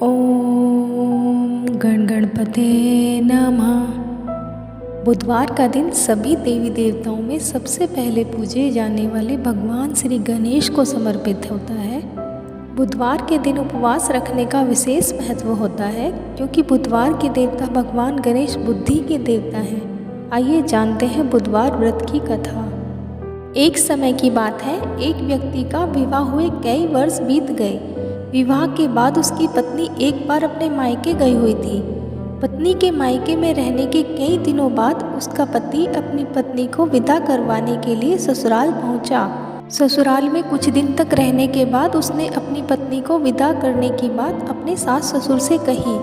ओम गण गणपते नमः। बुधवार का दिन सभी देवी देवताओं में सबसे पहले पूजे जाने वाले भगवान श्री गणेश को समर्पित होता है। बुधवार के दिन उपवास रखने का विशेष महत्व होता है क्योंकि बुधवार के देवता भगवान गणेश बुद्धि के देवता हैं। आइए जानते हैं बुधवार व्रत की कथा। एक समय की बात है, एक व्यक्ति का विवाह हुए कई वर्ष बीत गए। विवाह के बाद उसकी पत्नी एक बार अपने मायके गई हुई थी। पत्नी के मायके में रहने के कई दिनों बाद उसका पति अपनी पत्नी को विदा करवाने के लिए ससुराल पहुंचा। ससुराल में कुछ दिन तक रहने के बाद उसने अपनी पत्नी को विदा करने की बात अपने सास ससुर से कही।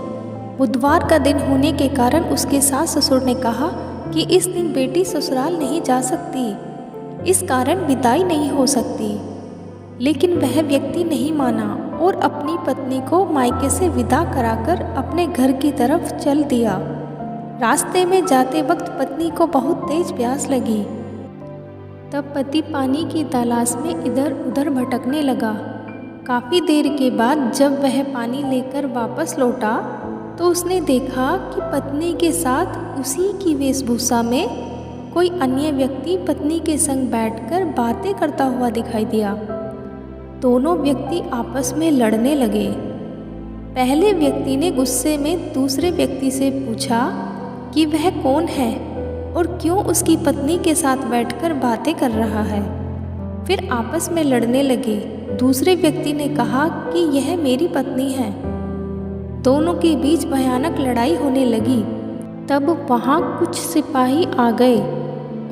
बुधवार का दिन होने के कारण उसके सास ससुर ने कहा कि इस दिन बेटी ससुराल नहीं जा सकती, इस कारण विदाई नहीं हो सकती। लेकिन वह व्यक्ति नहीं माना और अपनी पत्नी को मायके से विदा कराकर अपने घर की तरफ चल दिया। रास्ते में जाते वक्त पत्नी को बहुत तेज प्यास लगी। तब पति पानी की तलाश में इधर उधर भटकने लगा। काफ़ी देर के बाद जब वह पानी लेकर वापस लौटा तो उसने देखा कि पत्नी के साथ उसी की वेशभूषा में कोई अन्य व्यक्ति पत्नी के संग बैठकर बातें करता हुआ दिखाई दिया। दोनों व्यक्ति आपस में लड़ने लगे। पहले व्यक्ति ने गुस्से में दूसरे व्यक्ति से पूछा कि वह कौन है और क्यों उसकी पत्नी के साथ बैठकर बातें कर रहा है। फिर आपस में लड़ने लगे। दूसरे व्यक्ति ने कहा कि यह मेरी पत्नी है। दोनों के बीच भयानक लड़ाई होने लगी। तब वहाँ कुछ सिपाही आ गए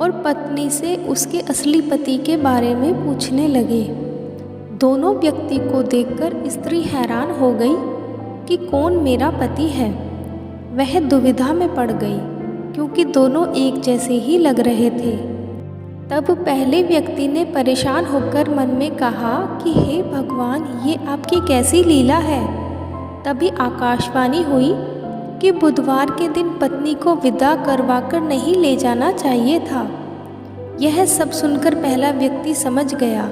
और पत्नी से उसके असली पति के बारे में पूछने लगे। दोनों व्यक्ति को देखकर स्त्री हैरान हो गई कि कौन मेरा पति है। वह दुविधा में पड़ गई क्योंकि दोनों एक जैसे ही लग रहे थे। तब पहले व्यक्ति ने परेशान होकर मन में कहा कि हे भगवान, ये आपकी कैसी लीला है। तभी आकाशवाणी हुई कि बुधवार के दिन पत्नी को विदा करवाकर नहीं ले जाना चाहिए था। यह सब सुनकर पहला व्यक्ति समझ गया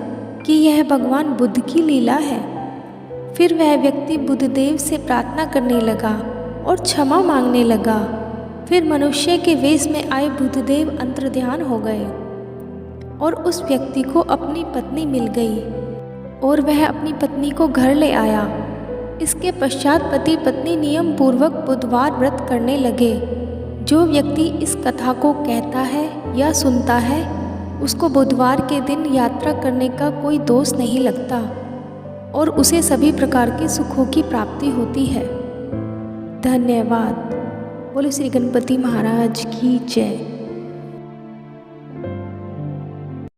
कि यह भगवान बुद्ध की लीला है। फिर वह व्यक्ति बुद्धदेव से प्रार्थना करने लगा और क्षमा मांगने लगा। फिर मनुष्य के वेश में आए बुद्धदेव अंतर्ध्यान हो गए और उस व्यक्ति को अपनी पत्नी मिल गई और वह अपनी पत्नी को घर ले आया। इसके पश्चात पति पत्नी नियम पूर्वक बुधवार व्रत करने लगे। जो व्यक्ति इस कथा को कहता है या सुनता है उसको बुधवार के दिन यात्रा करने का कोई दोष नहीं लगता और उसे सभी प्रकार के सुखों की प्राप्ति होती है। धन्यवाद। बोलो श्री गणपति महाराज की जय।